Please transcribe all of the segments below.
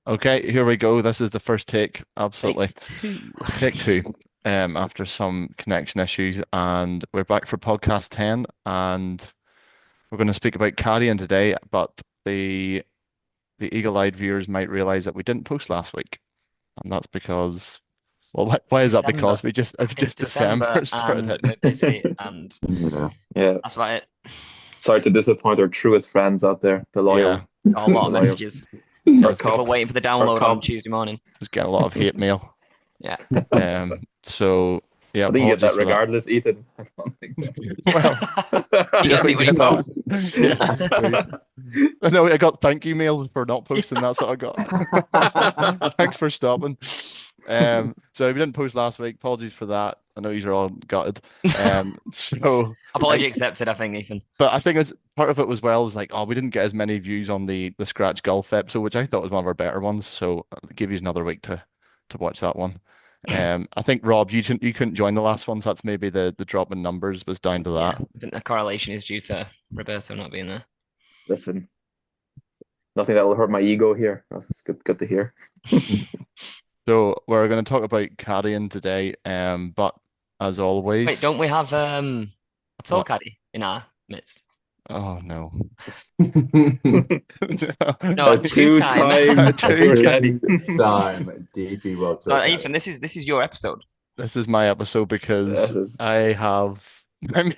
Okay, here we go. This is the first take. Absolutely. Take two. Take two. After some connection issues, and we're back for podcast 10, and we're going to speak about caddying today, but the eagle-eyed viewers might realize that we didn't post last week. And that's because, well, why is that? December. Because it's It's just December December started and hitting. we're busy, and Yeah. Yeah. that's about it. Sorry to disappoint our truest friends out there, the Yeah, loyal, Got a lot the of loyal, messages. our yes, People cop, waiting for the our download on cop. Tuesday morning. just getting a lot of hate mail. Yeah. So yeah, I think you get apologies that for that. regardless, Ethan. I don't think Well, You yeah, gotta we see what he get that. posts. Yeah. that. No, I got thank you mails for not posting. That's what I got. Thanks for stopping. So we didn't post last week. Apologies for that. I know you are all gutted. So Apology I, accepted, I think, Ethan. but I think it's part of it was well was like, oh, we didn't get as many views on the Scratch Golf episode, which I thought was one of our better ones. So I'll give you another week to watch that one. I think Rob, you couldn't join the last one, so that's maybe the drop in numbers was down to Yeah, that. I think the correlation is due to Roberto not being there. Listen, nothing that will hurt my ego here. That's good to hear. So we're going to talk about caddying today, but as Wait, always, don't we have a tour what? caddy in our midst? Oh no. No, a A two-time. two-time tour caddy. Two-time DP World Tour No, Ethan, caddy. this is your episode. This is my episode This because is I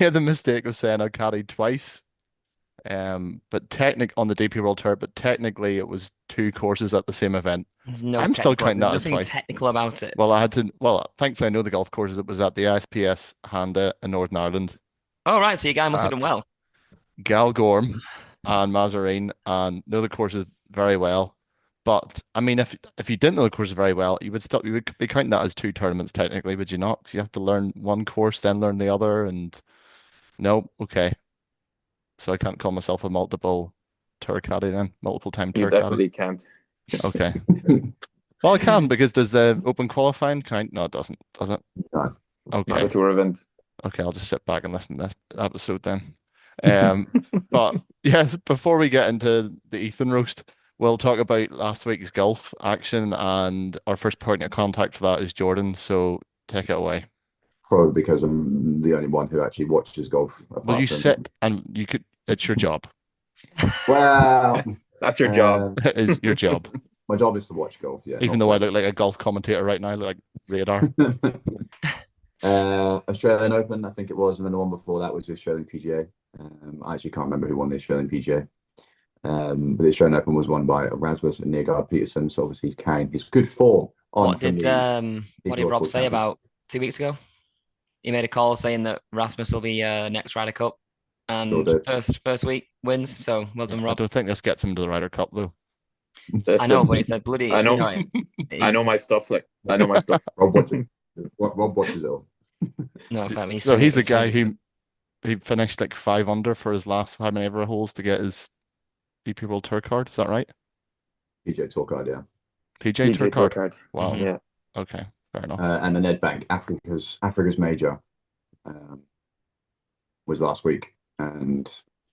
made the mistake of saying I caddied twice. But on the DP World Tour, but technically it was two courses at the same event. There's no I'm still technical. counting There's that as nothing twice. technical about it. Well, thankfully I know the golf courses. It was at the ISPS Handa in Northern Ireland, Oh, right. So your guy must have done at well. Galgorm and Mazarine, and know the courses very well. But I mean, if you didn't know the courses very well, you would be counting that as two tournaments technically, would you not? 'Cause you have to learn one course, then learn the other, and no, okay. So I can't call myself a multiple tour caddy then, multiple time you tour caddy. definitely can't. Okay. Well, I can because does the open qualifying count? No, it doesn't, does it? No. Not a Okay. tour event. Okay, I'll just sit back and listen to this episode then. Um, but yes, before we get into the Ethan roast, we'll talk about last week's golf action, and our first point of contact for that is Jordan. So take it away. Probably because I'm the only one who actually watches golf Will you apart from sit and it's your job. well, That's your job. It is your job. my job is to watch golf, yeah, Even not though I play. look like a golf commentator right now, I look like radar. Australian Open, I think it was, and then the one before that was the Australian PGA. I actually can't remember who won the Australian PGA. But the Australian Open was won by Rasmus and Nygaard Peterson, so obviously he's carrying his good form on What from did the um what Big did World Rob Tour say Championship. about 2 weeks ago? He made a call saying that Rasmus will be next Ryder Cup Sure and did. first week wins. So well Yeah, done, I Rob. don't think this gets him to the Ryder Cup though. I know, Listen, but he said bloody, I know, I know he's my stuff. Like I know my stuff. Rob watches. Rob watches it all. no, I mean, So he's the he's guy swinging. who he finished like 5 under for his last how many ever holes to get his DP World Tour card. Is that right? PGA Tour card, yeah. PJ Tour PJ tour card. card. Wow. Mhm. Yeah. Okay, fair enough. And the Ned Bank, Africa's major, um, was last week, and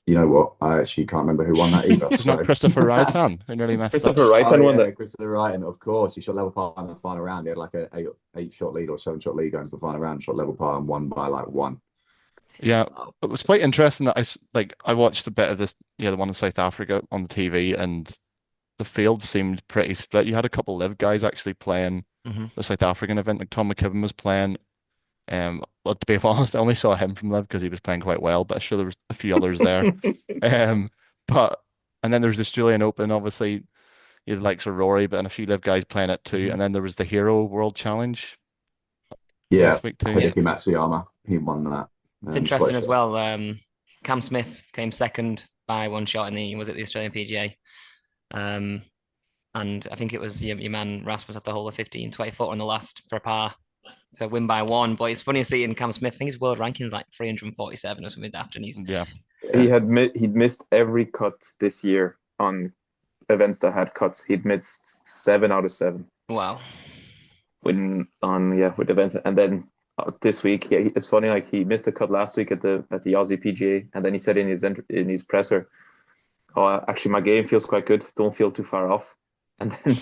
you know what? I actually can't remember who won that either. It's not Christopher Raitan who nearly messed up. Christopher Wrighton Oh won yeah, that. Christopher Wright, of course. He shot level par in the final round. He had like a eight shot lead or 7 shot lead going to the final round, shot level par and won by like one. Yeah, Wow. it was quite interesting that I watched a bit of this, yeah, the one in South Africa on the TV, and the field seemed pretty split. You had a couple live guys actually playing Mhm. the South African event, like Tom McKibben was playing. But to be honest, I only saw him from live because he was playing quite well, but I'm sure there was a few others there. Um, but and then there was the Australian Open, obviously, you had the likes of Rory, but and a few live guys playing it too. Mhm. And then there was the Hero World Challenge Yeah, last week too. Yeah, Hideki Matsuyama, he won that. it's Scottish interesting as side. well. Cam Smith came second by one shot in the was it the Australian PGA? Um, and I think it was your man Rasmus had to hold a 15, 20 foot on the last for a par. So win by one. But it's funny seeing Cam Smith. I think his world ranking's like 347 or something after, and he's Yeah, He Yeah, had he'd missed every cut this year on events that had cuts. He'd missed 7 out of 7 wow. when on yeah with events, and then this week, yeah, it's funny. Like he missed a cut last week at the Aussie PGA, and then he said in his presser, "Oh, actually, my game feels quite good. Don't feel too far off." And then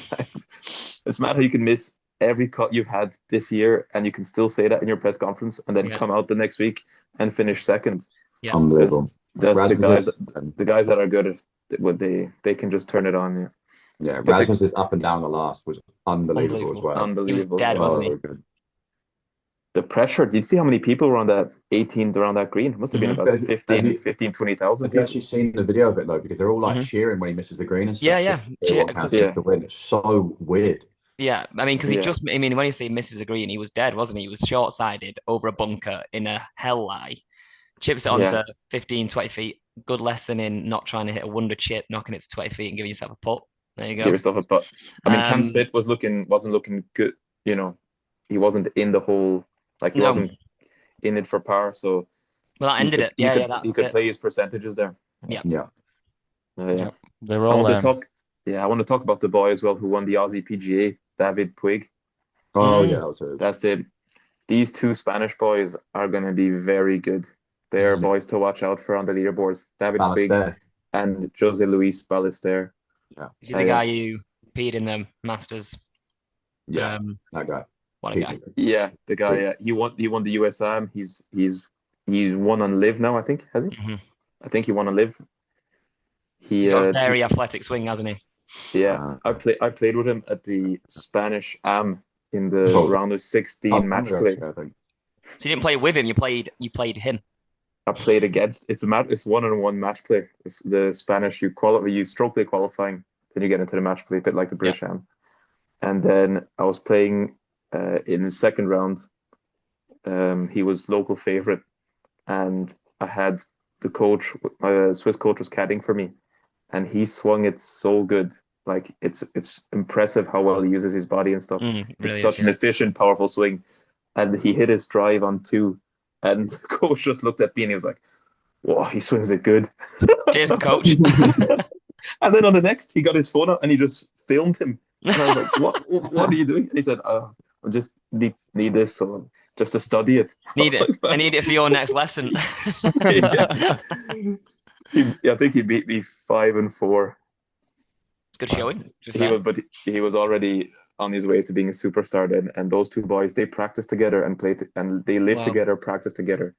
it's mad how you can miss every cut you've had this year, and you can still say that in your press conference, and then Yeah. come out the next week and finish second. Yeah. Unbelievable. That's Rasmus the guys that are good at what they can just turn it on. yeah, But Rasmus's up and down the last was unbelievable as well. He was unbelievable. dead, Yeah. wasn't he? Oh, good. The pressure. Do you see how many people were on that 18 around that green? It must have been about But have 20,000 you people. actually seen the video of it though? Because they're all like Mhm. cheering when he misses the green and Yeah, stuff. yeah. They want Cam Smith Yeah. to win. It's so weird. Yeah, I mean, because Yeah. I mean, when you say misses a green, he was dead, wasn't he? He was short-sided over a bunker in a hell lie. Chips it Yeah. onto 15, 20 feet. Good lesson in not trying to hit a wonder chip, knocking it to 20 feet and giving yourself a putt. There you Give go. yourself a putt. I mean, Cam Um, Smith wasn't looking good. You know, he wasn't in the whole, like he no, wasn't in it for par. So well, that ended it. he Yeah, yeah, he that's could it. play his percentages there. Yeah. Yeah. Yeah. Yep. They were I all want to talk. Yeah, I want to talk about the boy as well who won the Aussie PGA, David Puig. Oh Mm. yeah, that was it. That's it. These two Spanish boys are going to be very good. They're Mhm. boys to watch out for on the leaderboards. David Puig Ballester. and Jose Luis Ballester. Yeah. Is he the guy who peed in the Masters? Yeah. That guy. What a guy. Yeah, the guy. Yeah, he won the USM. He's won on Live now. I think has he? Mhm. I think he won on Live. He's He got a very athletic swing, hasn't he? yeah. I played with him at the Spanish Am in the Oh, round of 16 match play. I think. So you didn't play with him, you played him. I played against. It's one-on-one match play. It's the Spanish you stroke play qualifying, then you get into the match play, a bit like the British Am. And then I was playing in the second round. He was local favorite, and I had the coach, my Swiss coach was caddying for me, and he swung it so good. Like it's impressive how well he uses his body and stuff. Really It's is, such an yeah. efficient, powerful swing. And he hit his drive on two, and the coach just looked at me and he was like, "Whoa, he swings it good." Cheers, coach. And then on the next, he got his phone out and he just filmed him. And I was like, "What are you doing?" And he said, "Oh, I just need this, so just to study it." Need it. I need it for your next lesson. Yeah. I think he beat me 5-4. Good showing. He was already on his way to being a superstar then. And those two boys, they practice together and and they live together, practice together,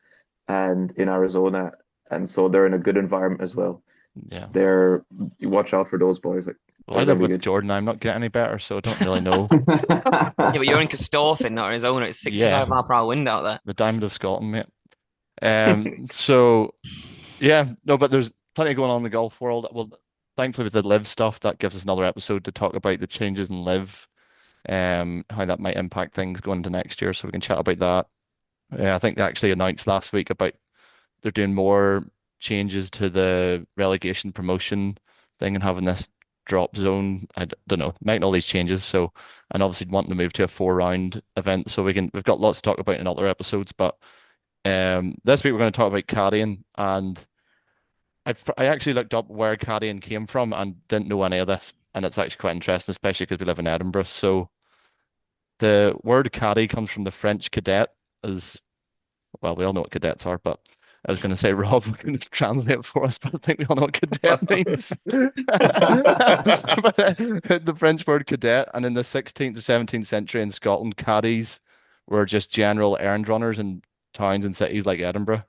and in Arizona, and so they're in a good environment as well. Yeah. You watch out for those boys. Well, I live with Jordan. I'm not getting any better, so I don't really know. Yeah, but you're in Corstorphine, not Arizona. It's 65 mile per hour wind out there. The Diamond of Scotland, mate. So yeah, no, but there's plenty going on in the golf world. Well, thankfully with the live stuff, that gives us another episode to talk about the changes in live, how that might impact things going into next year. So we can chat about that. I think they actually announced last week about they're doing more changes to the relegation promotion thing and having this drop zone. I don't know, making all these changes. So, and obviously wanting to move to a 4 round event. So we've got lots to talk about in other episodes, but this week we're going to talk about caddying, and I actually looked up where caddying came from and didn't know any of this, and it's actually quite interesting, especially because we live in Edinburgh. So the word caddy comes from the French cadet, as well, we all know what cadets are, but I was going to say Rob can translate for us, but I think we all know what cadet means. But, the French word cadet, and in the 16th or 17th century in Scotland, caddies were just general errand runners in towns and cities like Edinburgh.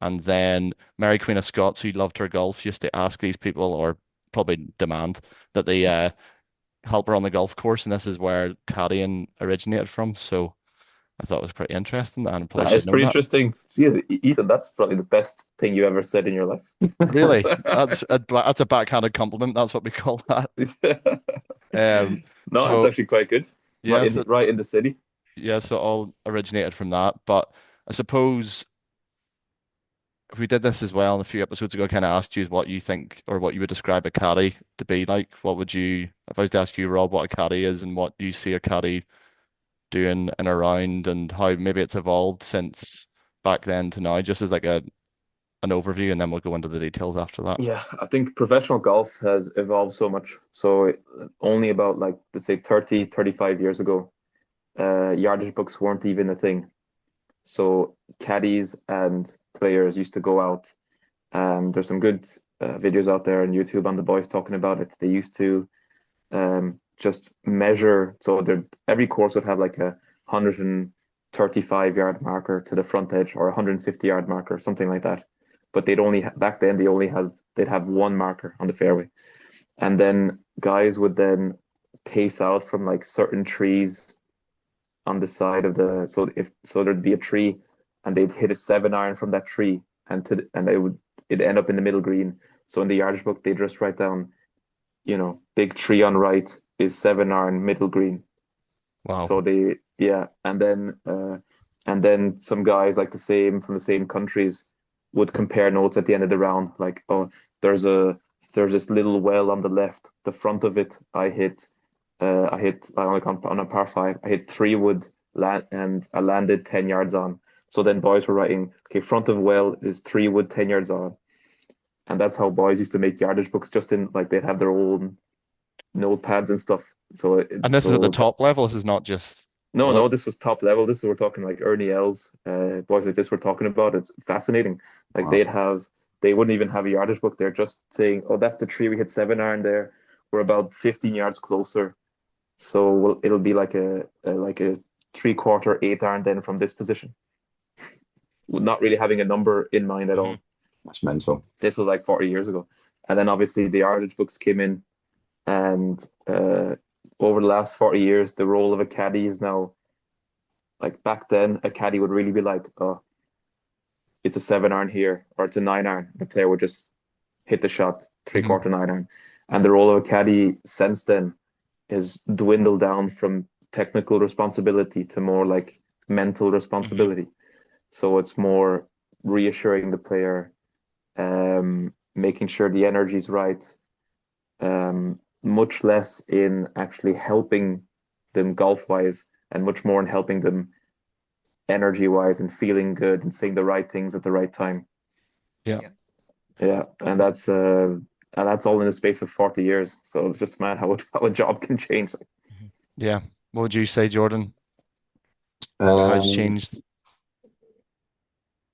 And then Mary Queen of Scots, who loved her golf, used to ask these people, or probably demand, that they help her on the golf course, and this is where caddying originated from. So I thought it was pretty interesting, and I probably That should is know pretty that. interesting. Yeah, Ethan, that's probably the best thing you ever said in your life. Really, that's a backhanded compliment. That's what we call that. No, it's So actually quite good. yeah, so Right in the city. yeah, so it all originated from that. But I suppose if we did this as well in a few episodes ago, I kind of asked you what you think or what you would describe a caddy to be like. What would you, if I was to ask you, Rob, what a caddy is and what you see a caddy doing and around and how maybe it's evolved since back then to now, just as like an overview, and then we'll go into the details after that. Yeah, I think professional golf has evolved so much. So only about like, let's say 30, 35 years ago, yardage books weren't even a thing. So caddies and players used to go out, and there's some good videos out there on YouTube on the boys talking about it. They used to just measure. So every course would have like a 135-yard marker to the front edge or a 150-yard marker, something like that. But back then they'd have one marker on the fairway, and then guys would then pace out from like certain trees on the side of there'd be a tree, and they'd hit a 7-iron from that tree, and it'd end up in the middle green. So in the yardage book they just write down, big tree on right is 7-iron middle green. Wow. So yeah, and then some guys like from the same countries would compare notes at the end of the round, like, oh, there's a there's this little well on the left. The front of it, I only on a par five. I hit 3 wood land and I landed 10 yards on. So then boys were writing, okay, front of well is 3 wood 10 yards on, and that's how boys used to make yardage books. Just in like they'd have their own notepads and stuff. So And this is at the top level. This is not just no, below. no, this was top level. We're talking like Ernie Els, boys like this we're talking about. It's fascinating. Like Wow. they wouldn't even have a yardage book. They're just saying, oh, that's the tree we hit 7-iron there. We're about 15 yards closer. So it'll be like a 3/4 8-iron then from this position. Not really having a number in mind at all. That's mental. This was like 40 years ago. And then obviously the yardage books came in, and over the last 40 years, the role of a caddy is now, like back then, a caddy would really be like, oh, it's a 7-iron here, or it's a 9-iron. The player would just hit the shot, 3/4 9-iron. And the role of a caddy since then is dwindled down from technical responsibility to more like mental responsibility. So it's more reassuring the player, making sure the energy's right, much less in actually helping them golf wise, and much more in helping them energy wise and feeling good and saying the right things at the right time. Yeah. Yeah, and that's all in the space of 40 years. So it's just mad how a job can change. Yeah. What would you say, Jordan? How it's Um, changed?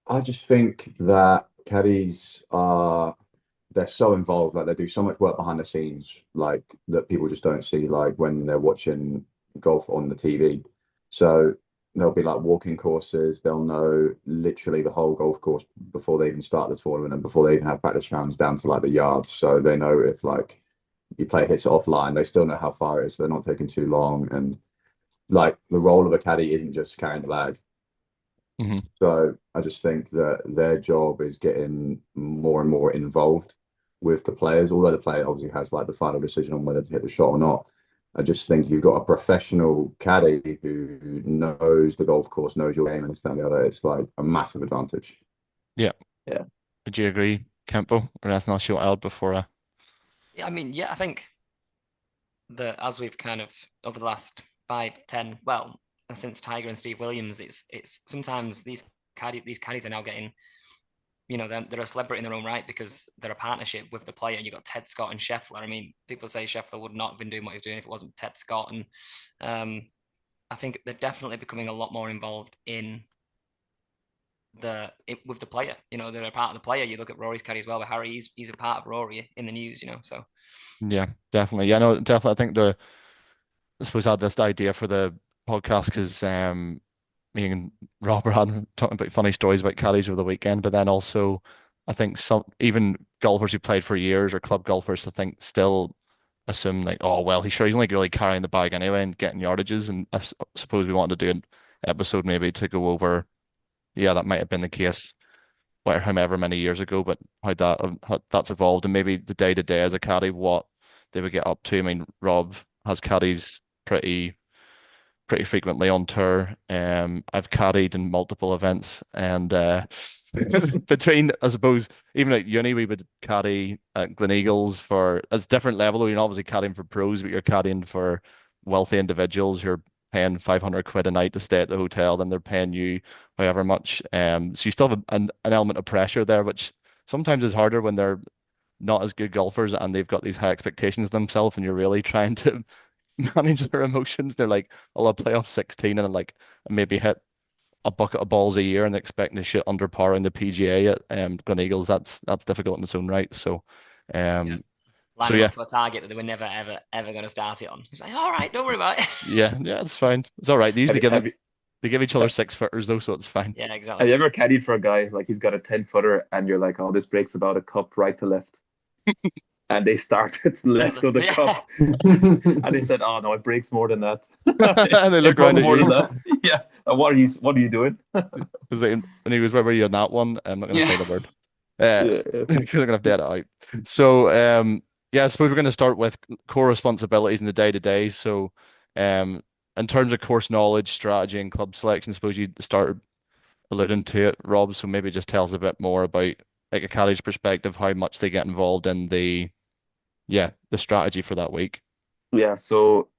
I just think that caddies they're so involved, like they do so much work behind the scenes, like that people just don't see, like when they're watching golf on the TV. So there'll be like walking courses, they'll know literally the whole golf course before they even start the tournament and before they even have practice rounds down to like the yard. So they know if like you play hits it offline, they still know how far it is, so they're not taking too long. And like the role of a caddy isn't just carrying the bag. Hmm. So I just think that their job is getting more and more involved with the players, although the player obviously has like the final decision on whether to hit the shot or not. I just think you've got a professional caddy who knows the golf course, knows your game, and this and the other. It's like a massive advantage. Yeah. Yeah. Would you agree, Campbell? Or anything else you want to add before I... Yeah, I mean, yeah, I think that as we've kind of over the last 5, 10, well, since Tiger and Steve Williams, it's sometimes these caddies are now getting, they're a celebrity in their own right because they're a partnership with the player. You've got Ted Scott and Scheffler. I mean, people say Scheffler would not have been doing what he was doing if it wasn't Ted Scott. And I think they're definitely becoming a lot more involved with the player. They're a part of the player. You look at Rory's caddy as well, but Harry, he's a part of Rory in the news. So Yeah, definitely. Yeah, no, definitely. I think I suppose I had this idea for the podcast because me and Rob were having talking about funny stories about caddies over the weekend, but then also I think some even golfers who played for years or club golfers I think still assume like, oh well, he's only really carrying the bag anyway and getting yardages. And suppose we wanted to do an episode maybe to go over, yeah, that might have been the case, whatever however many years ago, but how that's evolved and maybe the day to day as a caddy, what they would get up to. I mean, Rob has caddies pretty frequently on tour. I've caddied in multiple events, and between, I suppose, even at uni, we would caddy at Gleneagles for as different level. You're not obviously caddying for pros, but you're caddying for wealthy individuals. You're paying 500 quid a night to stay at the hotel, then they're paying you however much. So you still have an element of pressure there, which sometimes is harder when they're not as good golfers and they've got these high expectations of themselves, and you're really trying to manage their emotions. They're like, "Oh, I'll play off 16 and like maybe hit a bucket of balls a year and expecting to shit under par in the PGA at Gleneagles." That's difficult in its own right. So, yeah, um, line So him yeah, up to a target that they were never ever going to start it on. He's like, all right, don't worry about it. yeah, it's fine. It's all right. They Have usually you, give have you, they give each other 6 footers though, so it's fine. Yeah, have exactly. you ever caddied for a guy like he's got a 10-footer and you're like, oh, this breaks about a cup right to left, and they start at left of the cup, Yeah. and they said, oh no, it breaks more than that. And they It look broke around at more than you. that. Yeah. What are you doing? Because when he was, where were you on that one? I'm not going to say Yeah. the word. Uh, Yeah, yeah. because I'm going to have to edit out. So, yeah, I suppose we're going to start with core responsibilities in the day to day. So, um, in terms of course knowledge, strategy, and club selection, I suppose you started alluding to it, Rob. So maybe just tell us a bit more about like a caddy's perspective, how much they get involved in the strategy for that week. Yeah, so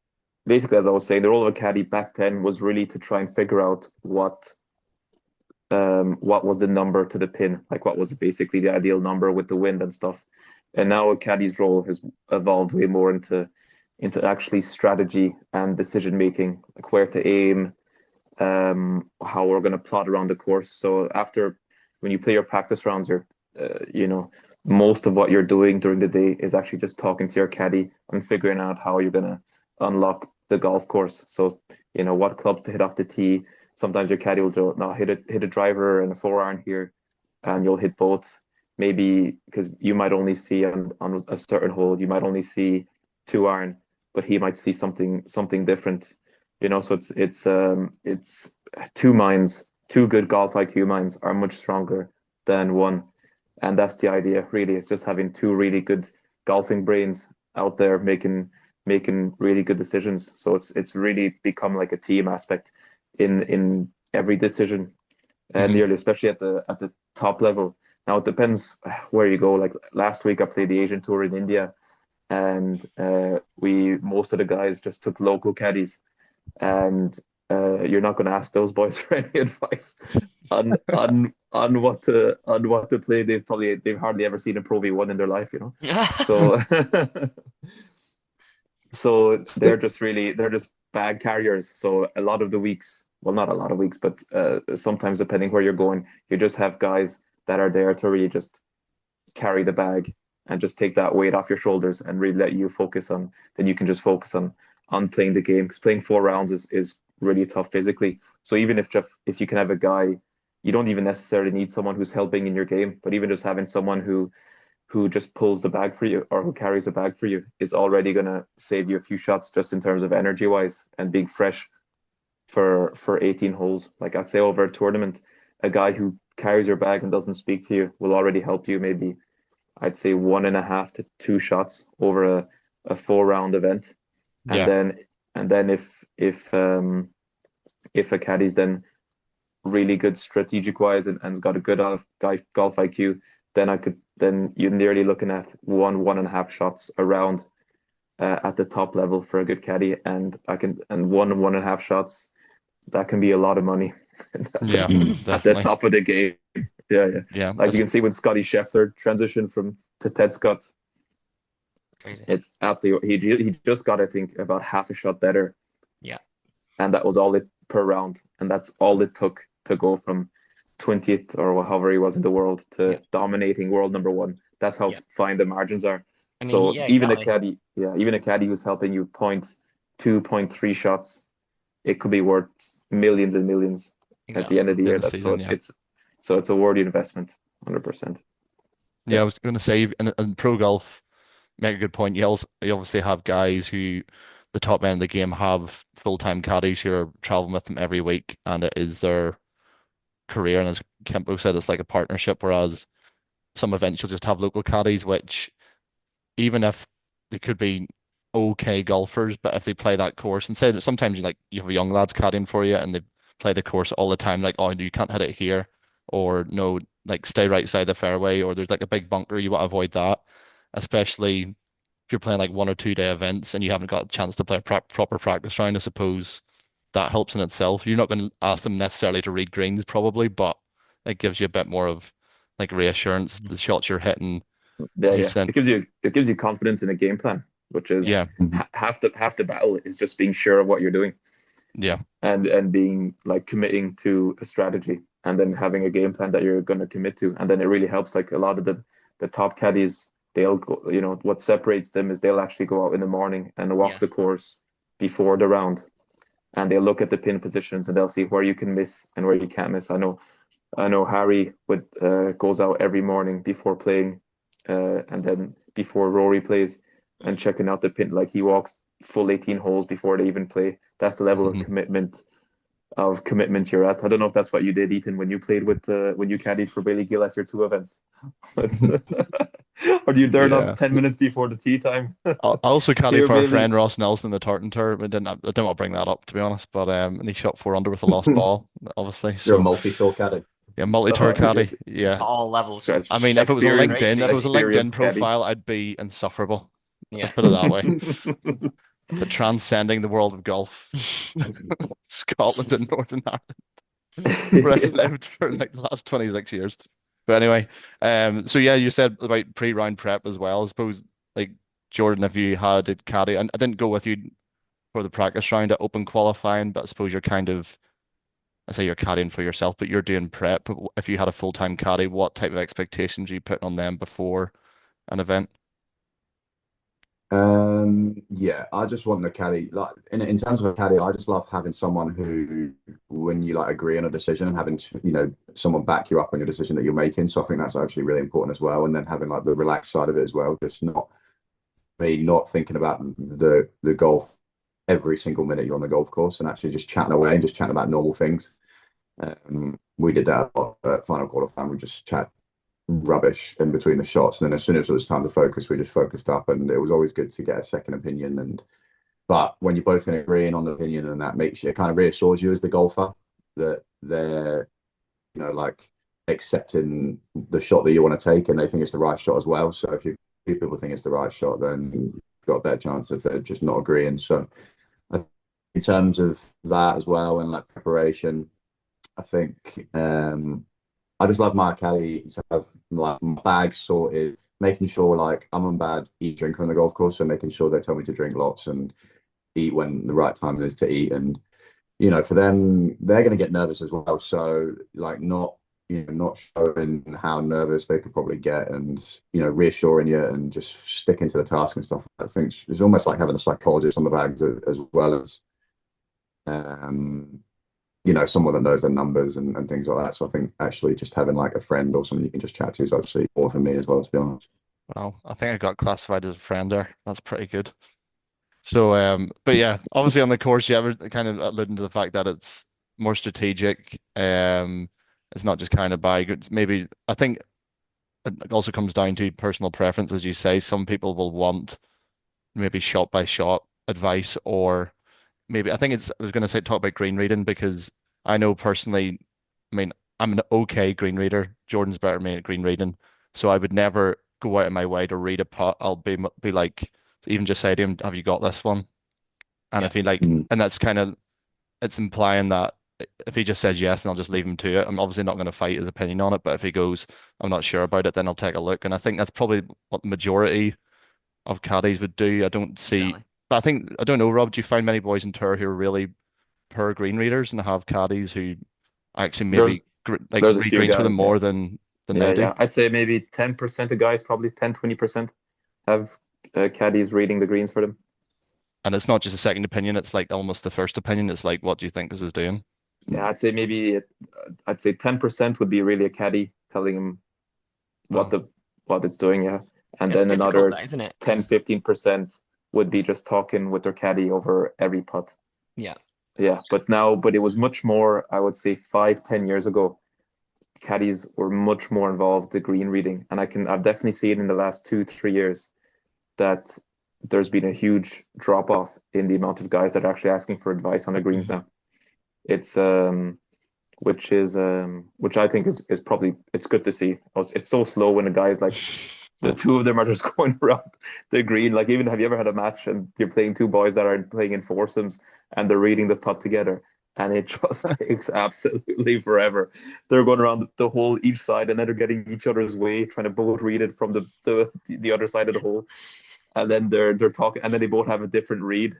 basically, as I was saying, the role of a caddy back then was really to try and figure out what was the number to the pin, like what was basically the ideal number with the wind and stuff. And now a caddy's role has evolved way more into actually strategy and decision making, like where to aim, how we're going to plot around the course. So after when you play your practice rounds, you know, most of what you're doing during the day is actually just talking to your caddy and figuring out how you're going to unlock the golf course. So, what clubs to hit off the tee. Sometimes your caddy will do, no, hit a driver and a 4-iron here, and you'll hit both. Maybe because you might only see on a certain hole, you might only see 2-iron, but he might see something different. So it's two minds, two good golf IQ minds are much stronger than one. And that's the idea, really. It's just having two really good golfing brains out there making really good decisions. So it's really become like a team aspect in every decision, and Hmm. nearly, especially at the top level. Now it depends where you go. Like last week, I played the Asian Tour in India, and we most of the guys just took local caddies, and you're not going to ask those boys for any advice on what to play. They've hardly ever seen a Pro V1 in their life. So so they're just bag carriers. So a lot of the weeks, well, not a lot of weeks, but sometimes depending where you're going, you just have guys that are there to really just carry the bag and just take that weight off your shoulders and really let you focus on. Then you can just focus on playing the game, because playing 4 rounds is really tough physically. So even if you can have a guy, you don't even necessarily need someone who's helping in your game, but even just having someone who just pulls the bag for you or who carries the bag for you is already going to save you a few shots just in terms of energy wise and being fresh for 18 holes. Like I'd say over a tournament, a guy who carries your bag and doesn't speak to you will already help you maybe, I'd say, 1.5 to 2 shots over a 4-round event. And Yeah. then if a caddy's then really good strategic wise and's got a good golf IQ, then you're nearly looking at 1.5 shots around at the top level for a good caddy, and 1.5 shots, that can be a lot of money Yeah, at the definitely. top of the game. Yeah, yeah. Yeah. Like you can see when Scotty Scheffler transitioned to Ted Scott, Crazy. it's absolutely he just got, I think, about half a shot better, Yeah. and that was all it per round, and that's all it took to go from 20th or however he was in the world to Yeah. dominating world number one. That's how Yeah. fine the margins are. I mean, So yeah, even a exactly. caddy, yeah, even a caddy who's helping you point 2.3 shots, it could be worth millions and millions at the Exactly. end of the In year. the That's so season, it's yeah. it's so it's a worthy investment, 100%. Yeah, I was going to say in pro golf, make a good point. You obviously have guys who the top end of the game have full-time caddies who are traveling with them every week, and it is their career. And as Kempo said, it's like a partnership. Whereas some events you'll just have local caddies, which even if they could be okay golfers, but if they play that course and say that sometimes you have young lads caddying for you and they play the course all the time, like, oh, you can't hit it here, or no, like stay right side the fairway, or there's like a big bunker, you want to avoid that, especially if you're playing like 1 or 2 day events and you haven't got a chance to play a proper practice round. I suppose that helps in itself. You're not going to ask them necessarily to read greens probably, but it gives you a bit more of like reassurance. The shots you're hitting, Yeah, you yeah. send, It gives you confidence in a game plan, which is yeah, half the battle is just being sure of what you're doing yeah. and being like committing to a strategy and then having a game plan that you're going to commit to. And then it really helps, like a lot of the top caddies they'll go, what separates them is they'll actually go out in the morning and walk Yeah. the course before the round, and they'll look at the pin positions and they'll see where you can miss and where you can't miss. I know Harry would goes out every morning before playing, and then before Rory plays, and checking out the pin. Like he walks full 18 holes before they even play. That's the level of Mhm. commitment you're at. I don't know if that's what you did, Ethan, when you played with when you caddied for Bailey Gill at your two events. Or do you turn up Yeah. 10 minutes before the tea time? I also caddied Here, for our Bailey. friend Ross Nelson in the Tartan Tour. I didn't want to bring that up to be honest, but and he shot 4 under with a lost ball, obviously. You're a So multi-tour caddy. yeah, multi-tour caddy. Yes, Yeah. At all levels. scratch. I mean, Experience, If it was a LinkedIn experience caddy. profile, I'd be insufferable. Yeah. Let's put it that way. But transcending the world of golf, Scotland and Northern Ireland, where I've Yeah. lived for like the last 26 years. But anyway, so yeah, you said about pre-round prep as well. I suppose like Jordan, if you had it caddy, and I didn't go with you for the practice round at open qualifying, but I suppose you're kind of, I say you're caddying for yourself, but you're doing prep. But if you had a full-time caddy, what type of expectations are you putting on them before an event? Yeah, I just want the caddy. Like in terms of a caddy, I just love having someone who, when you like agree on a decision and having someone back you up on your decision that you're making. So I think that's actually really important as well. And then having like the relaxed side of it as well, just not thinking about the golf every single minute you're on the golf course, and actually just chatting away and just chatting about normal things. We did that a lot at final qualifying. We just chat rubbish in between the shots, and then as soon as it was time to focus, we just focused up, and it was always good to get a second opinion. But when you're both agreeing on the opinion, and that makes you, it kind of reassures you as the golfer that they're like accepting the shot that you want to take, and they think it's the right shot as well. So if people think it's the right shot, then you've got a better chance if they're just not agreeing. So in terms of that as well, and like preparation, I think I just love my caddy to have like my bag sorted, making sure like I'm a bad eat drinker on the golf course, so making sure they tell me to drink lots and eat when the right time is to eat. And for them, they're going to get nervous as well. So like not showing how nervous they could probably get, and reassuring you and just sticking to the task and stuff. I think it's almost like having a psychologist on the bags as well as um someone that knows their numbers and things like that. So I think actually just having like a friend or someone you can just chat to is obviously more for me as well, to be honest. Well, I think I got classified as a friend there. That's pretty good. So, but yeah, obviously on the course, yeah, we're kind of alluding to the fact that it's more strategic. It's not just kind of by goods. Maybe I think it also comes down to personal preference, as you say. Some people will want maybe shot by shot advice, or maybe I think I was going to say talk about green reading because I know personally, I mean, I'm an okay green reader. Jordan's better than me at green reading, so I would never go out of my way to read a putt. I'll be like, even just say to him, "Have you got this one?" And Yeah. if he like, Mm. and that's kind of it's implying that if he just says yes, and I'll just leave him to it. I'm obviously not going to fight his opinion on it, but if he goes, I'm not sure about it, then I'll take a look. And I think that's probably what the majority of caddies would do. I don't see, Exactly. but I don't know, Rob, do you find many boys in tour who are really poor green readers and have caddies who actually There's maybe like there's a read few greens for them guys, yeah. more than Yeah, they do? yeah. I'd say maybe 10% of guys, probably 10-20% have caddies reading the greens for them. And it's not just a second opinion, it's like almost the first opinion. It's like, what do you think this is doing? Yeah, I'd say 10% would be really a caddy telling him what Well, the what it's doing, yeah. And it's then difficult, another that, isn't it? 10, 15% would be just talking with their caddy over every putt. Yeah. Yeah, but it was much more, I would say 5-10 years ago, caddies were much more involved with the green reading. And I've definitely seen in the last 2-3 years that there's been a huge drop off in the amount of guys that are actually asking for advice on the greens now. It's which I think is probably it's good to see. It's so slow when a guy's like the two of them are just going around the green. Like even have you ever had a match and you're playing two boys that are playing in foursomes and they're reading the putt together and it just takes absolutely forever. They're going around the hole each side and then they're getting each other's way, trying to both read it from the other side of the hole. And then they're talking and then they both have a different read.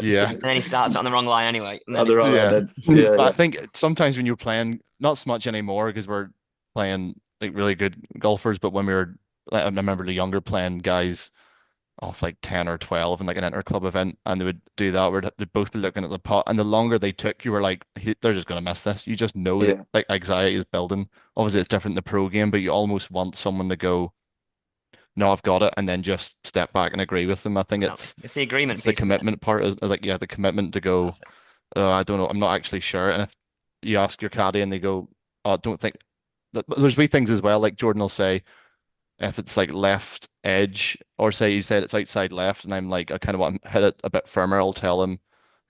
Yeah. And then he starts on the wrong line anyway. And then Other it's and Yeah. then yeah, But I yeah. think sometimes when you're playing, not so much anymore because we're playing like really good golfers, but when we were I remember the younger playing guys off like 10 or 12 in like an inter-club event, and they would do that where they'd both be looking at the pot, and the longer they took, you were like, they're just going to miss this. You just know that Yeah, like anxiety is building. Obviously, it's different in the pro game, but you almost want someone to go, no, I've got it, and then just step back and agree with them. I think Exactly. It's the agreement it's the piece, isn't it? commitment part is like, yeah, the commitment to go, That's it. I don't know, I'm not actually sure. And if you ask your caddy and they go, oh, I don't think, but there's wee things as well, like Jordan will say, if it's like left edge, or say he said it's outside left, and I'm like, I kind of want to hit it a bit firmer, I'll tell him,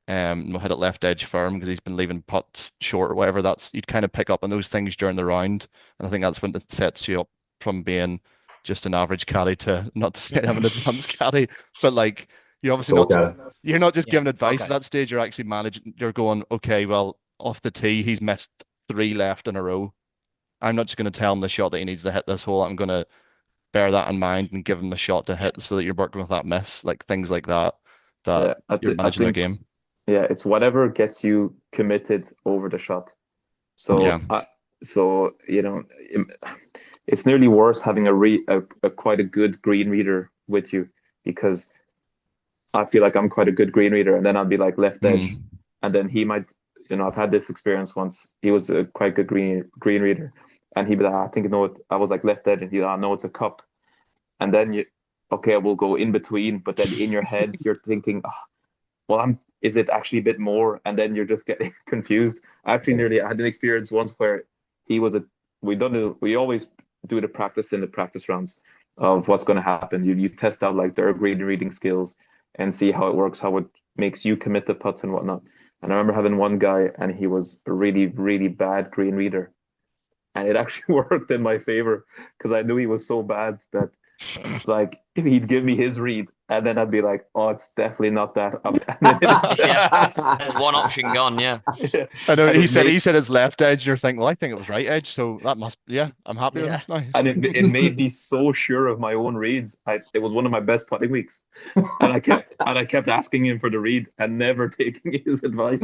we'll hit it left edge firm because he's been leaving putts short or whatever. That's you'd kind of pick up on those things during the round, and I think that's when it sets you up from being just an average caddy to not to say I'm an advanced caddy, but like you're obviously So, not okay. you're not just Yeah. giving advice at Okay. that stage. You're actually managing. You're going, okay, well, off the tee, he's missed three left in a row. I'm not just going to tell him the shot that he needs to hit this hole. I'm going to bear that in mind and give him the shot to Yeah. hit so that you're working with that miss, like things like that, that yeah. you're I managing their think game. yeah, it's whatever gets you committed over the shot. Yeah. So it's nearly worse having a quite a good green reader with you, because I feel like I'm quite a good green reader, and then I'd be like left edge, Mm. and then he might, I've had this experience once. He was a quite good green reader, and he'd be like, I think no, I was like left edge, and he, I know it's a cup, and then okay, we'll go in between, but then in your head you're thinking, oh, well, is it actually a bit more? And then you're just getting confused. I actually Yeah. nearly I had an experience once where he was a, we always do the practice in the practice rounds of what's going to happen. You test out like their green reading skills and see how it works, how it makes you commit the putts and whatnot. And I remember having one guy, and he was a really, really bad green reader. And it actually worked in my favor because I knew he was so bad that like he'd give me his read, and then I'd be like, "Oh, it's definitely not that." And Yeah. There's one option gone. Yeah. I know and he it said made it's left edge, and you're thinking, well, I think it was right edge, so that must yeah, I'm happy with Yeah. this now. it made me so sure of my own reads. It was one of my best putting weeks, and I kept asking him for the read and never taking his advice.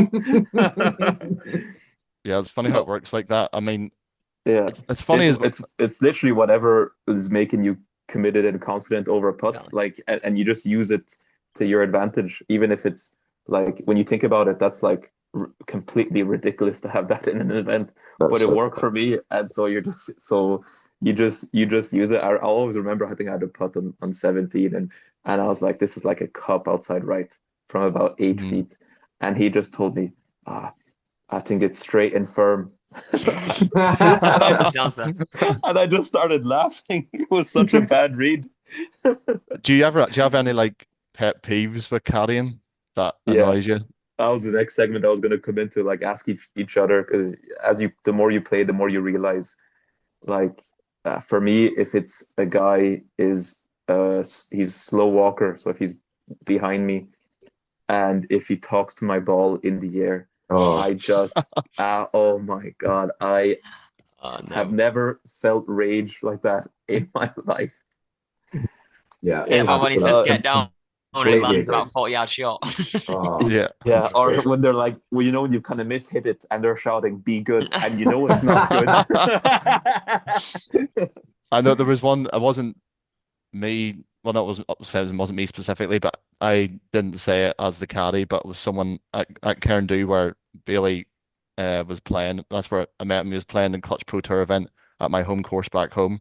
Yeah, it's funny how it No, works like that. I mean, yeah, it's funny as well. it's literally whatever is making you committed and confident over a putt, Exactly. like, and you just use it to your advantage, even if it's like when you think about it, that's like completely ridiculous to have that in an event, That's but it so. worked for me, and so you just use it. I'll always remember. I think I had a putt on 17, and I was like, this is like a cup outside right from about 8 Mhm. feet, and he just told me, ah, I think it's straight and firm. And I Perfect answer. and I just started laughing. It was such a bad read. Do you have any like pet peeves with caddying that Yeah, annoys you? that was the next segment I was going to come into, like ask each other, because the more you play, the more you realize. Like for me, if it's a guy is he's slow walker, so if he's behind me, and if he talks to my ball in the air, Oh, I just oh my God, I Oh have no. never felt rage like that in my life. yeah. Yeah. Well, It's when he says get down and it Completely lands agree. about 40 yards short. Oh, Yeah. yeah, or when they're like, well, you kind of mishit it, and they're shouting, "Be good," and you know it's not good. I know there was one. It wasn't me. Well, no, it wasn't me specifically, but I didn't say it as the caddy, but it was someone at Cairndhu where Bailey was playing. That's where I met him. He was playing in Clutch Pro Tour event at my home course back home.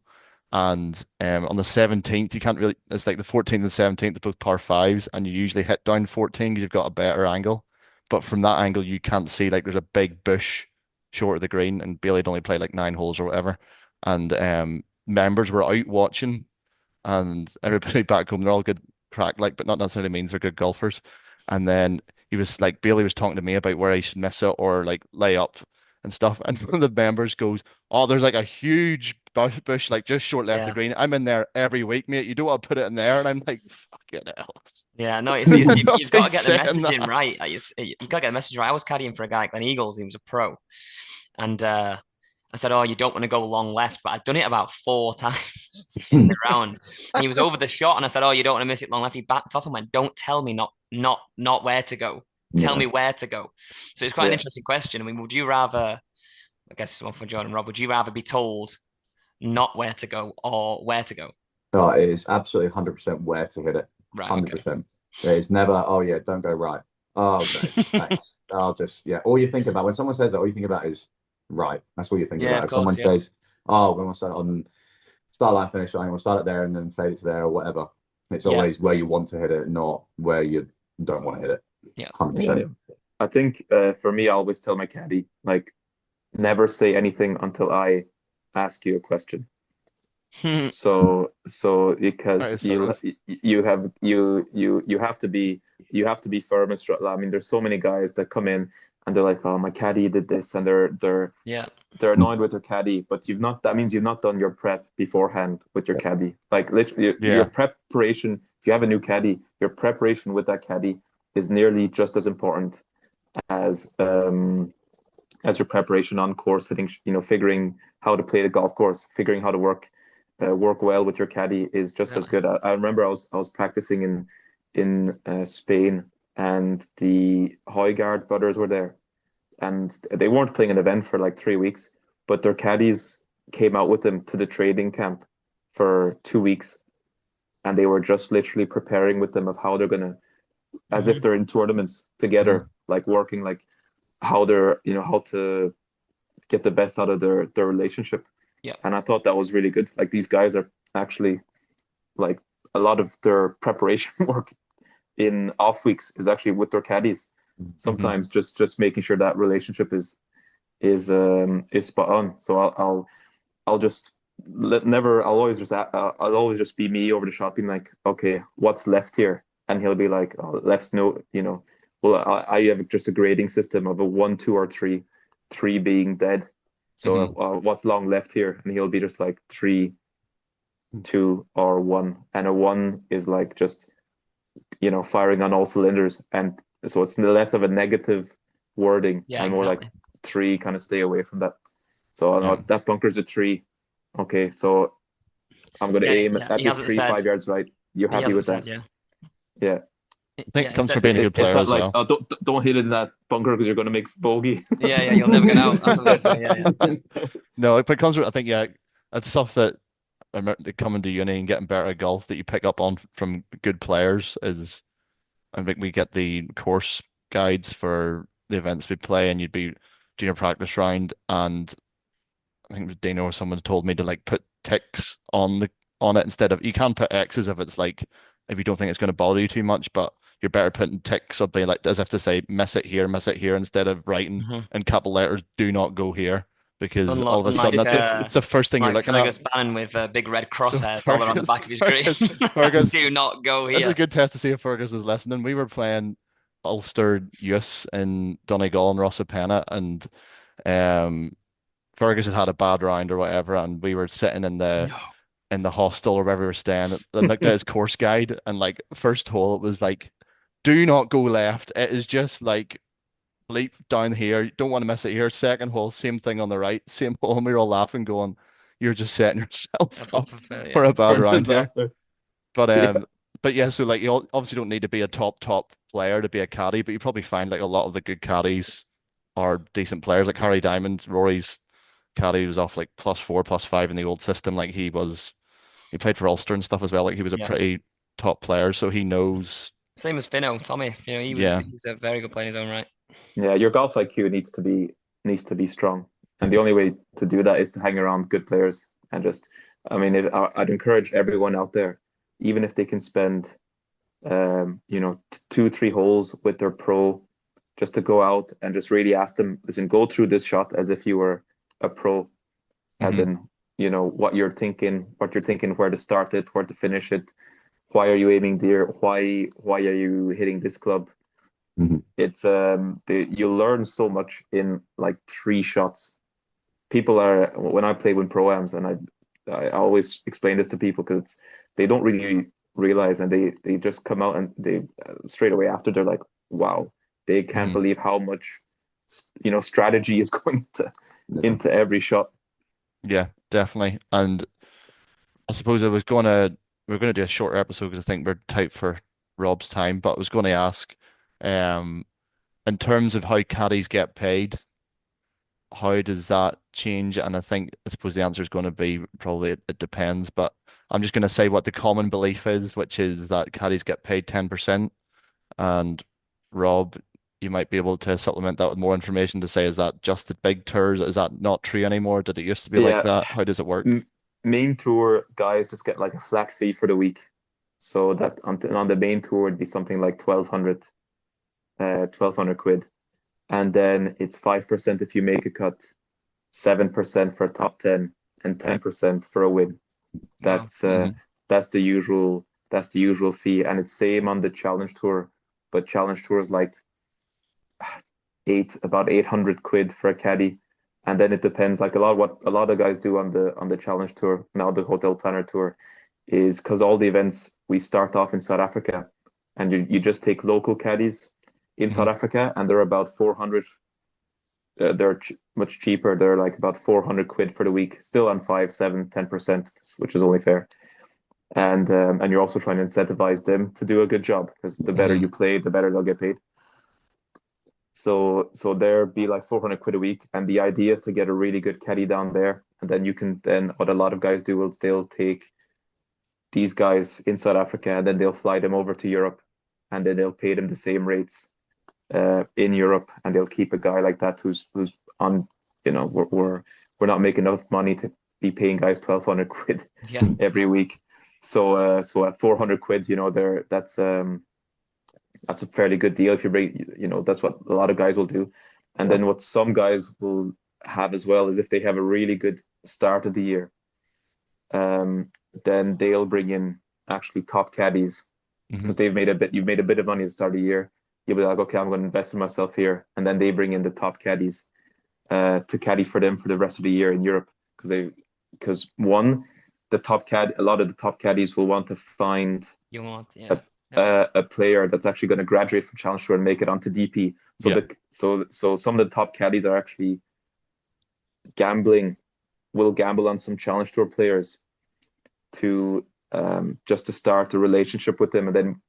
And on the 17th, you can't really, it's like the 14th and 17th are both par fives, and you usually hit down 14 because you've got a better angle. But from that angle, you can't see like there's a big bush short of the green, and Bailey'd only play like 9 holes or whatever. And members were out watching, and everybody back home, they're all good crack, like, but not necessarily means they're good golfers. And then he was like, Bailey was talking to me about where I should miss it or like lay up and stuff. And one of the members goes, oh, there's like a huge bush like just short left of the Yeah. green. I'm in there every week, mate. You don't want to put it in there. And I'm like, fucking hell. Yeah, no, I know you've got to he's get the saying messaging that. right. You've got to get the message right. I was caddying for a guy at Glen Eagles. He was a pro. And I said, oh, you don't want to go long left. But I'd done it about 4 times in the round. And he was over the shot. And I said, oh, you don't want to miss it long left. He backed off and went, don't tell me not where to go. Tell yeah. me where to go. So it's quite an Yeah, interesting question. I mean, would you rather, I guess it's one for Jordan and Rob, would you rather be told not where to go or where to go? Oh, it is absolutely 100% where to hit it. Right. Okay. 100%. It's never, oh yeah, don't go right. Oh, great. Thanks. I'll just, yeah. All you think about when someone says that, all you think about is right. That's all you're thinking Yeah, about. of If someone course. Yeah. says, oh, we're going to start on start line, finish line, we'll start it there and then fade it to there or whatever. It's Yeah. always where you want to hit it, not where you don't want to hit it. Yeah. Yeah. 100%. I think for me, I always tell my caddy, like, never say anything until I ask you a question. So Very because assertive. you have to be firm and strong. I mean, there's so many guys that come in and they're like, oh, my caddy did this, and Yeah. they're annoyed with their caddy, but you've not, that means you've not done your prep beforehand with your caddy. Like literally your Yeah. preparation, if you have a new caddy, your preparation with that caddy is nearly just as important as as your preparation on course hitting, figuring how to play the golf course, figuring how to work well with your caddy is just as Exactly. good. I remember I was practicing in Spain, and the Højgaard brothers were there, and they weren't playing an event for like 3 weeks, but their caddies came out with them to the trading camp for 2 weeks, and they were just literally preparing with them of how they're gonna, as if Hmm. they're in tournaments Mhm. together, like working like how they're, how to get the best out of their relationship. Yeah. And I thought that was really good. Like these guys are actually like a lot of their preparation work in off weeks is actually with their caddies. Hmm. Sometimes just making sure that relationship is spot on. So I'll just never, I'll always just be me over the shop being like, okay, what's left here? And he'll be like, oh, left's no, well, I have just a grading system of a one, two, or three, three being dead. So Hmm. what's long left here? And he'll be just like three, two, or one. And a one is like just, firing on all cylinders. And so it's less of a negative wording Yeah. and more like Exactly. three, kind of stay away from that. So I Yeah. know that bunker's a three. Okay, so I'm going to Yeah. aim Yeah. at He this hasn't tree said. 5 yards right. You He happy hasn't with said. that? Yeah. Yeah. I think Yeah. it He comes from said. being a good It's player not as like, well. oh, don't hit it in that bunker because you're going to make bogey. Yeah. Yeah. You'll never get out. That's what they say. Yeah. Yeah. No, it comes from, I think, yeah, that's stuff that I remember coming to uni and getting better at golf that you pick up on from good players is, I think we get the course guides for the events we play, and you'd be doing a practice round, and I think it was Dino or someone told me to like put ticks on it instead of, you can put X's if it's like, if you don't think it's going to bother you too much, but you're better putting ticks or be like, as if to say miss it here instead of writing Hmm. in capital letters, do not go here, because all Unlike, of a sudden unlike, that's uh, it's the first thing you're like looking at. Fergus Bannon with big red So crosshairs all around the back of his green. Fergus, Do not go this is a here. good test to see if Fergus is listening. We were playing Ulster Youths in Donegal and Rossapena, and um, Fergus had had a bad round or whatever, and we were sitting No. in the hostel or wherever we were staying. And looked at his course guide, and like first hole, it was like, do not go left. It is just like leap down here. You don't want to miss it here. Second hole, same thing on the right, same hole. And we were all laughing, going, "You're just setting A yourself up proper failure. for a bad For round here." disaster. But Yeah. um, but yeah, so like obviously don't need to be a top player to be a caddy, but you probably find like a lot of the good caddies are decent players. Like Harry Diamond, Rory's caddy was off like +4, +5 in the old system. Like he played for Ulster and stuff as well. Like he was a Yeah. pretty top player, so he knows. Same as Finno, Tommy. He was Yeah, he was a very good player in his own right. Yeah, your golf IQ needs to be strong. And the only way to do that is to hang around good players and just, I mean, I'd encourage everyone out there, even if they can spend 2, 3 holes with their pro, just to go out and just really ask them, listen, go through this shot as if you were a pro, as hmm, in, what you're thinking, where to start it, where to finish it, why are you aiming there, why are you hitting this club? Mhm. It's you learn so much in like 3 shots. People are, when I play with pro-ams, and I always explain this to people because they don't really realize, and they just come out and they straight away after they're like, wow, they can't hmm, believe how much strategy is going Yeah. into every shot. yeah, definitely. And I suppose we're gonna do a shorter episode because I think we're tight for Rob's time. But I was going to ask, um, in terms of how caddies get paid, how does that change? And I suppose the answer is going to be probably it depends, but I'm just going to say what the common belief is, which is that caddies get paid 10%. And Rob, you might be able to supplement that with more information to say, is that just the big tours? Is that not true anymore? Did it used to be like Yeah, that? How does it work? main tour guys just get like a flat fee for the week. So that on the main tour it'd be something like 1200 quid. And then it's 5% if you make a cut, 7% for a top 10, and 10% for a win. Wow. That's Hmm. that's the usual fee. And it's same on the challenge tour, but challenge tour is like about 800 quid for a caddy. And then it depends, like what a lot of guys do on the challenge tour, now the hotel planner tour, is because all the events we start off in South Africa, and you just take local caddies in Hmm. South Africa, and they're about 400. They're much cheaper. They're like about 400 quid for the week, still on 5, 7, 10%, which is only fair. And you're also trying to incentivize them to do a good job, because the better Hmm. you play, the better they'll get paid. So there be like 400 quid a week, and the idea is to get a really good caddy down there, and then you can then what a lot of guys do is they'll take these guys in South Africa, and then they'll fly them over to Europe, and then they'll pay them the same rates in Europe, and they'll keep a guy like that who's on, we're not making enough money to be paying guys 1200 quid Yeah. every week. So at 400 quid, there that's a fairly good deal if you bring, that's what a lot of guys will do. And then what some guys will have as well is if they have a really good start of the year, um, then they'll bring in actually top caddies, Hmm. because you've made a bit of money at the start of the year. You'll be like, okay, I'm going to invest in myself here, and then they bring in the top caddies to caddy for them for the rest of the year in Europe, because one, a lot of the top caddies will want to find You want, a yeah. Yeah. a player that's actually going to graduate from Challenge Tour and make it onto DP. So Yeah. so some of the top caddies are actually gambling, will gamble on some Challenge Tour players to just to start a relationship with them, and then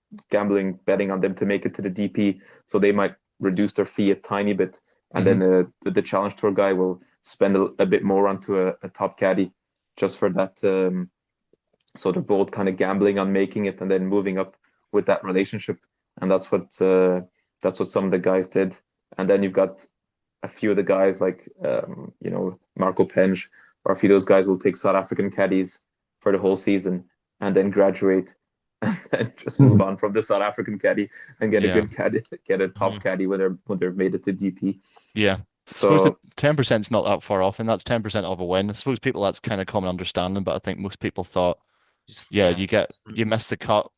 betting on them to make it to the DP. So they might reduce their fee a tiny bit, and then Hmm. the Challenge Tour guy will spend a bit more onto a top caddy just for that. So they're both kind of gambling on making it and then moving up with that relationship, and that's what some of the guys did. And then you've got a few of the guys like Marco Penge, or a few of those guys will take South African caddies for the whole season and then graduate and just move on from the South African caddy and get a Yeah. good caddy, get a top Mhm. caddy when they've made it to DP. Yeah. I suppose the So 10% is not that far off, and that's 10% of a win. I suppose people that's kind of common understanding, but I think most people thought, Just, yeah, yeah. you miss the cut.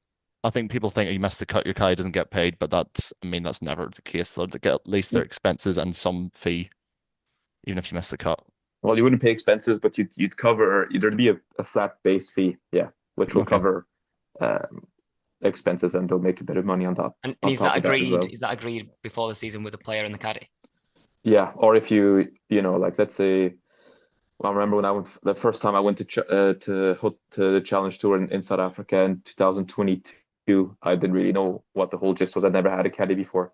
I think people think you miss the cut, your guy doesn't get paid, but I mean, that's never the case. They get at least their expenses and some fee, even if you miss the cut. well, you wouldn't pay expenses, but you'd cover, there'd be a flat base fee, yeah, which will Okay. cover um, expenses, and they'll make a bit of money And on is that top of that as agreed? well. Is that agreed before the season with the player and the caddy? Yeah, or if like let's say, well, I remember when the first time I went to the Challenge Tour in South Africa in 2022. I didn't really know what the whole gist was. I'd never had a caddy before,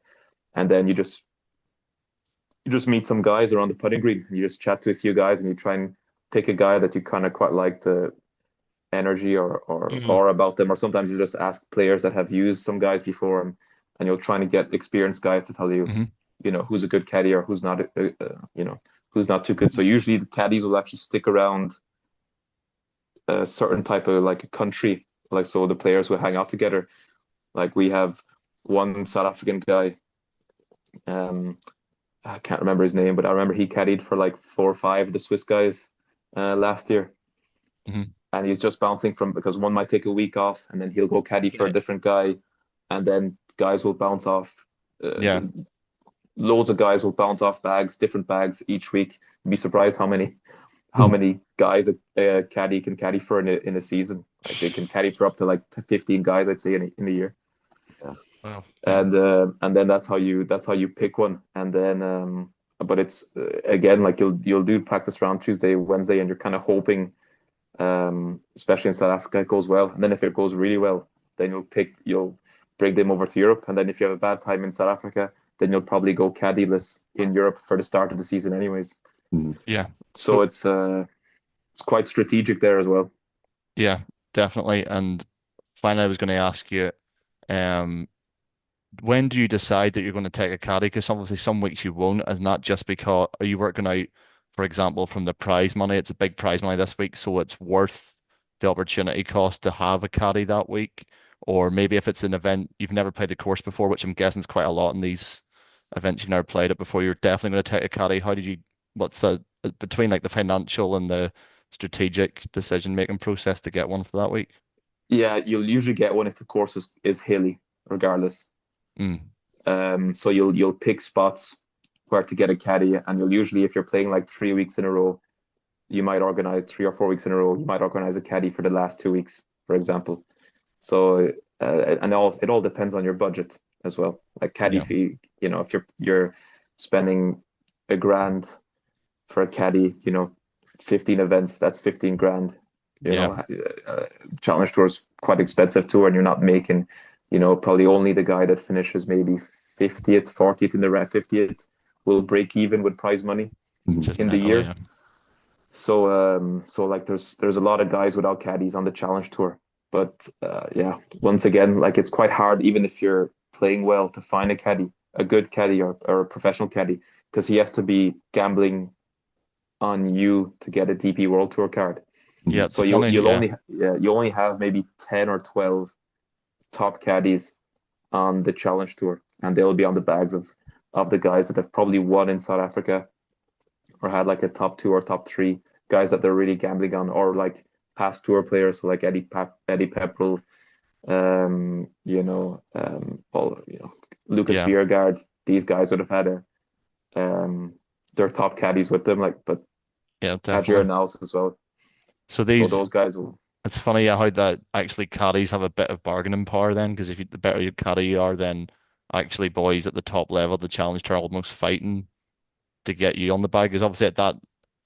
and then you just meet some guys around the putting green, and you just chat to a few guys, and you try and pick a guy that you kind of quite like the energy or Hmm. or about them, or sometimes you just ask players that have used some guys before, and you'll try to get experienced guys to tell you, Hmm. who's a good caddy or who's not, who's not too good. So usually the caddies will actually stick around a certain type of like a country, like so the players will hang out together. Like we have one South African guy, um, I can't remember his name, but I remember he caddied for like 4 or 5 of the Swiss guys last year. Hmm. And he's just bouncing from, because one might take a week off and then he'll go caddy for a Yeah. different guy, and then guys will bounce off. Yeah. Loads of guys will bounce off different bags each week. You'd be surprised how many guys a caddy can caddy for in a season. Like they can caddy for up to like 15 guys, I'd say, in a year. Wow. And then that's how you pick one. And then but it's again, like you'll do practice round Tuesday, Wednesday, and you're kind of hoping, especially in South Africa, it goes well. And then if it goes really well, then you'll bring them over to Europe. And then if you have a bad time in South Africa, then you'll probably go caddyless in Europe for the start of the season anyways. Yeah. So So it's quite strategic there as well. yeah, definitely. And finally, I was going to ask you, um, when do you decide that you're going to take a caddy? Because obviously some weeks you won't, and not just because are you working out, for example, from the prize money? It's a big prize money this week, so it's worth the opportunity cost to have a caddy that week. Or maybe if it's an event you've never played the course before, which I'm guessing is quite a lot in these events you've never played it before, you're definitely going to take a caddy. How did you, what's the between like the financial and the strategic decision making process to get one for that week? Yeah, you'll usually get one if the course is hilly, regardless. Mm, So you'll pick spots where to get a caddy, and you'll usually, if you're playing like 3 weeks in a row, you might organize 3 or 4 weeks in a row. You might organize a caddy for the last 2 weeks, for example. So and it all depends on your budget as well. Like caddy yeah, fee, if you're spending a grand for a caddy, 15 events, that's 15 grand. You yeah, know, Challenge Tour is quite expensive tour, and you're not making, probably only the guy that finishes maybe 50th, 40th in the 50th will break even with prize money which is in the mental. year. Yeah, So like there's a lot of guys without caddies on the Challenge Tour. But yeah, once again, like it's quite hard, even if you're playing well, to find a caddy, a good caddy or a professional caddy, because he has to be gambling on you to get a DP World Tour card. yeah, So it's funny. Yeah. you only have maybe 10 or 12 top caddies on the Challenge Tour, and they'll be on the bags of the guys that have probably won in South Africa or had like a top two or top three guys that they're really gambling on, or like past tour players, so like Eddie Pepperell, Paul, Lucas Yeah, Biergaard. These guys would have had their top caddies with them, like, but yeah, Adrian definitely. Naus as well. So So these, those guys will, it's funny how that actually caddies have a bit of bargaining power then, because if you, the better your caddy you are, then actually boys at the top level, the challenge are almost fighting to get you on the bag. Because obviously at that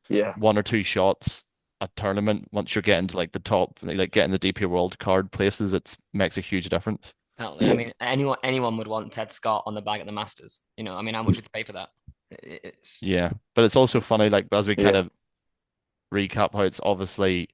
yeah, one or two shots a tournament, once you're getting to like the top, like getting the DP World card places, it makes a huge difference. Totally. I yeah, mean, anyone would want Ted Scott on the bag at the Masters. I mean, how much would you pay for that? It's Yeah, but it's also funny, like as we kind yeah, of recap how it's obviously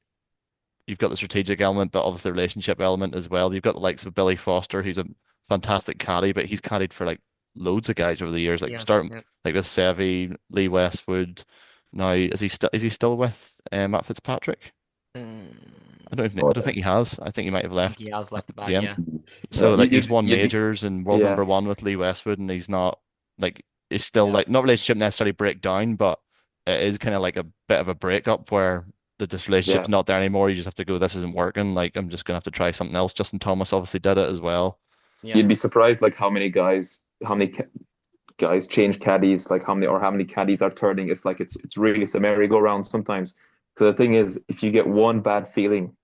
you've got the strategic element, but obviously the relationship element as well. You've got the likes of Billy Foster, who's a fantastic caddy, but he's caddied for like loads of guys over the years, like yes, starting yeah. like with Sevy, Lee Westwood. Now, is he still with Matt Fitzpatrick? I don't But, think he has. I think he might have I think left. he has left the bag. Yeah. Yeah, So you, like he's you'd won you'd be, majors and world yeah, number one with Lee Westwood, and he's not like it's still yeah, like not relationship necessarily break down, but it is kind of like a bit of a breakup where this yeah. relationship's not there anymore. You just have to go, this isn't working. Like I'm just gonna have to try something else. Justin Thomas obviously did it as well. yeah. You'd be surprised like how many guys change caddies, like how many caddies are turning. It's like it's really it's a merry-go-round sometimes. Because the thing is, if you get one bad feeling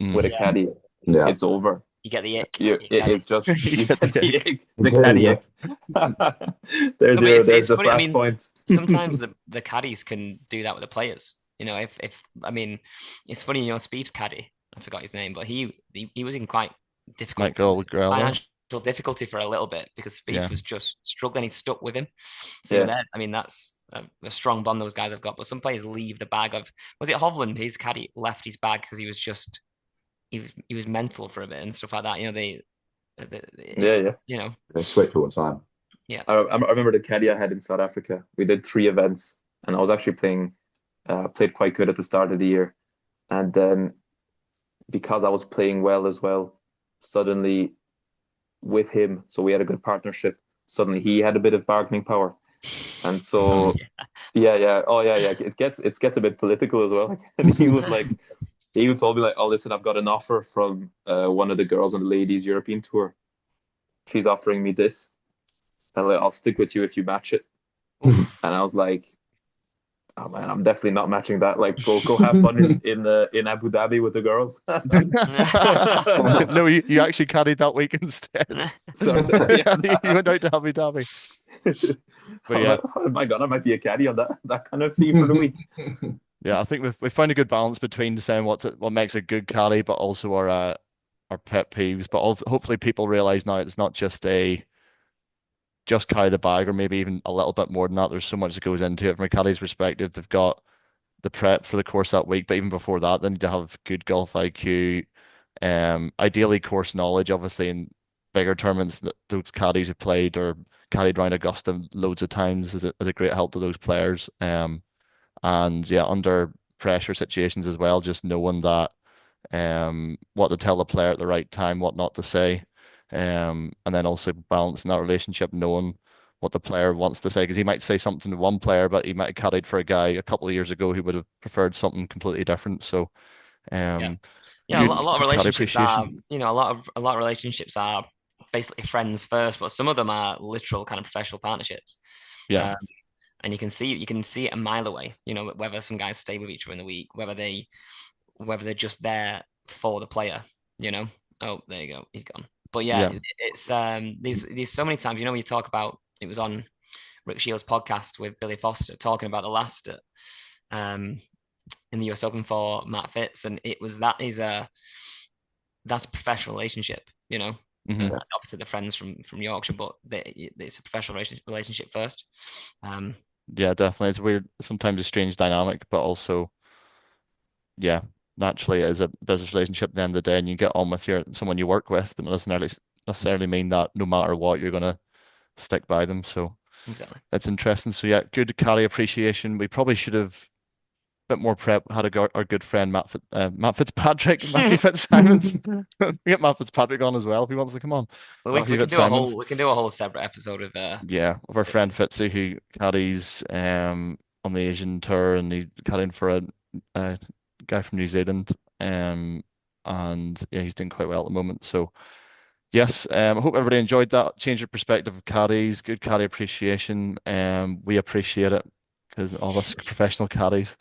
with Mm. a Yeah. caddy, yeah, it's over. You get the ick. You, You it get is just You you get get the ick. the caddy yeah. ick. There's No, but your it's there's it's the funny. I mean, flashpoint. sometimes the caddies can do that with the players. If I mean, it's funny. Spieth's caddy. I forgot his name, but he was in quite difficult Michael Greller. financial difficulty for a little bit because Spieth Yeah. was just struggling. He stuck with him. So Yeah, I mean, that's a strong bond those guys have got. But some players leave the bag of was it Hovland? His caddy left his bag because he was mental for a bit and stuff like that. yeah, It's yeah. They switch all the time. yeah. I remember the caddy I had in South Africa. We did 3 events, and I was actually played quite good at the start of the year, and then because I was playing well as well, suddenly with him, so we had a good partnership. Suddenly he had a bit of bargaining power, and Mm. so yeah, yeah, oh yeah, yeah, it gets a bit political as well. Like, and he was like, he told me like, oh listen, I've got an offer from one of the girls on the ladies European tour. She's offering me this, and like, I'll stick with you if you match it. Oof. And I was like, oh man, I'm definitely not matching that. Like, go have fun in Abu Dhabi with the girls. No, you actually caddied that week instead. So yeah, You went out to Abu Dhabi. I But was yeah, like, oh my God, I might be a caddy on that kind of fee for the week. yeah, I think we've found a good balance between saying what makes a good caddy, but also our pet peeves. But hopefully people realize now it's not just a just carry the bag, or maybe even a little bit more than that. There's so much that goes into it from a caddy's perspective. They've got the prep for the course that week, but even before that, they need to have good golf IQ, ideally course knowledge. Obviously, in bigger tournaments, those caddies who played or caddied around Augusta loads of times is a great help to those players. And yeah, under pressure situations as well, just knowing that what to tell the player at the right time, what not to say, and then also balancing that relationship, knowing what the player wants to say, because he might say something to one player, but he might have caddied for a guy a couple of years ago who would have preferred something completely different. So, Yeah. um, Yeah, good, a lot of good caddy relationships are, appreciation. a lot of relationships are basically friends first, but some of them are literal kind of professional partnerships. Yeah. Um, and you can see it a mile away, whether some guys stay with each other in the week, whether they're just there for the player, you know. Oh, there you go, he's gone. But yeah, Yeah. it's these so many times, when you talk about it was on Rick Shields' podcast with Billy Foster talking about the last um in the US Open for Matt Fitz, and it was that's a professional relationship, Hmm. obviously they're friends from Yorkshire, but it's a professional relationship first. Um, Yeah, definitely. It's weird, sometimes a strange dynamic, but also, yeah, naturally it is a business relationship at the end of the day, and you get on with someone you work with, but it doesn't necessarily mean that no matter what, you're gonna stick by them. So exactly. that's interesting. So yeah, good carry appreciation. We probably should have a bit more prep. Had our good friend Matt Fitzpatrick, Matthew Fitzsimons. We get Matt Fitzpatrick on as well if he wants to come on. Well, Matthew Fitzsimons. we can do a whole separate episode of Yeah, of our Fitz. friend Fitzy who caddies on the Asian tour, and he caddying for a guy from New Zealand. And yeah, he's doing quite well at the moment. So yes, I hope everybody enjoyed that. Change your perspective of caddies, good caddy appreciation. We appreciate it because all of us professional caddies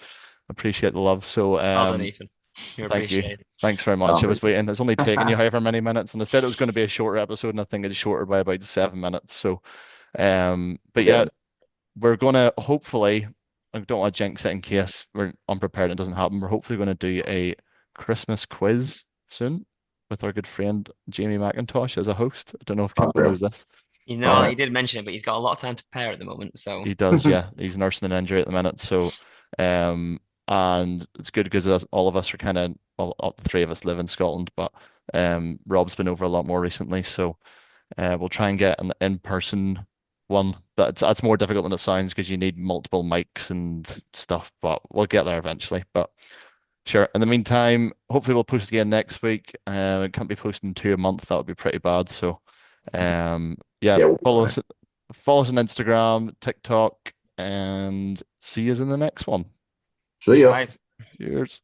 appreciate the love. So Well done, Ethan. You thank you. appreciate it. Thanks very much. I was waiting. It's only taken you however many minutes, and I said it was going to be a shorter episode, and I think it's shorter by about 7 minutes. So but yeah, Again, we're gonna hopefully, I don't want to jinx it in case we're unprepared and it doesn't happen. We're hopefully going to do a Christmas quiz soon with our good friend Jamie McIntosh as a host. I don't know if Kimpo unreal. knows this, He but did mention it, but he's got a lot of time to prepare at the moment. So he does. Yeah, he's nursing an injury at the minute. So, um, and it's good because all of us are kind of, well, all the three of us live in Scotland, but Rob's been over a lot more recently. So, we'll try and get an in-person one. That's more difficult than it sounds because you need multiple mics and stuff, but we'll get there eventually. But sure. In the meantime, hopefully we'll post again next week. It can't be posting two a month. That would be pretty bad. So, yeah, Yeah, we'll be fine. follow us on Instagram, TikTok, and see you in the next one. See cheers, ya. guys. Cheers.